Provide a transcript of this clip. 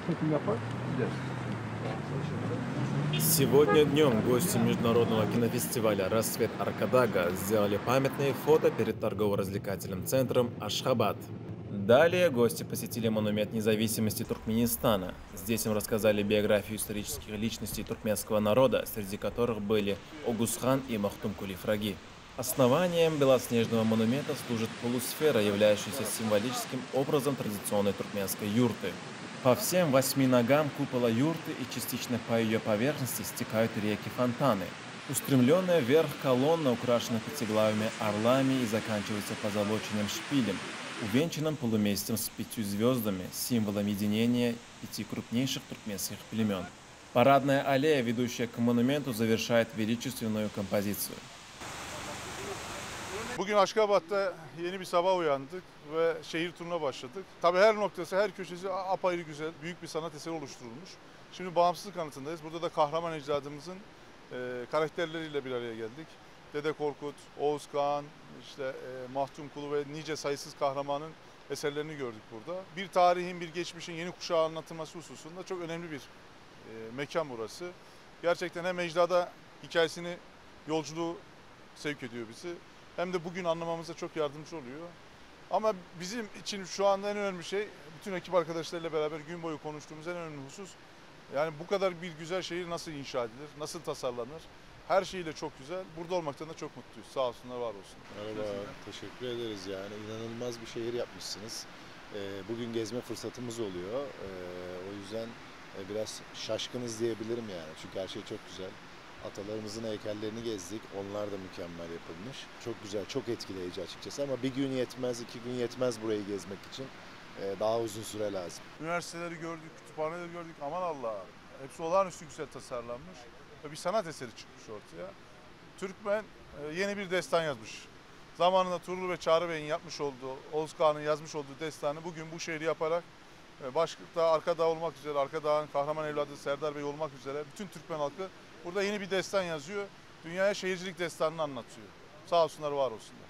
çekim yapar. Сегодня днем гости международного кинофестиваля «Рассвет Аркадага» сделали памятные фото перед торгово-развлекательным центром Ашхабад. Далее гости посетили монумент независимости Туркменистана. Здесь им рассказали биографию исторических личностей туркменского народа, среди которых были Огузхан и Махтум Кулифраги. Основанием белоснежного монумента служит полусфера, являющаяся символическим образом традиционной туркменской юрты. По всем 8 ногам купола юрты и частично по ее поверхности стекают реки-фонтаны. Устремленная вверх колонна украшена пятиглавыми орлами и заканчивается позолоченным шпилем, увенчанным полумесяцем с 5 звездами, символом единения 5 крупнейших туркменских племен. Парадная аллея, ведущая к монументу, завершает величественную композицию. Bugün Aşkabat'ta yeni bir sabah uyandık ve şehir turuna başladık. Tabii her noktası, her köşesi apayrı güzel, büyük bir sanat eseri oluşturulmuş. Şimdi bağımsızlık anıtındayız. Burada da kahraman ecdadımızın karakterleriyle bir araya geldik. Dede Korkut, Oğuz Kağan, Mahtum Kulu ve nice sayısız kahramanın eserlerini gördük burada. Bir tarihin, bir geçmişin yeni kuşağa anlatılması hususunda çok önemli bir mekan burası. Gerçekten hem ecdada hikayesini, yolculuğu sevk ediyor bizi. Hem de bugün anlamamıza çok yardımcı oluyor. Ama bizim için şu anda en önemli şey, bütün ekip arkadaşlarıyla beraber gün boyu konuştuğumuz en önemli husus, yani bu kadar bir güzel şehir nasıl inşa edilir, nasıl tasarlanır? Her şeyiyle çok güzel. Burada olmaktan da çok mutluyuz. Sağ olsunlar, var olsun. Merhaba, teşekkür ederiz yani. İnanılmaz bir şehir yapmışsınız. Bugün gezme fırsatımız oluyor. O yüzden biraz şaşkınız diyebilirim yani. Çünkü her şey çok güzel. Atalarımızın heykellerini gezdik. Onlar da mükemmel yapılmış. Çok güzel, çok etkileyici açıkçası ama bir gün yetmez, 2 gün yetmez burayı gezmek için. Daha uzun süre lazım. Üniversiteleri gördük, kütüphaneleri gördük. Aman Allah'ım. Hepsi olağanüstü güzel tasarlanmış. Ve bir sanat eseri çıkmış ortaya. Türkmen yeni bir destan yazmış. Zamanında Turul ve Çağrı Bey'in yapmış olduğu, Oğuz Kağan'ın yazmış olduğu destanı bugün bu şehri yaparak başta Arkadağ olmak üzere, Arkadağ'ın kahraman evladı Serdar Bey olmak üzere bütün Türkmen halkı burada yeni bir destan yazıyor. Dünyaya şehircilik destanını anlatıyor. Sağ olsunlar, var olsunlar.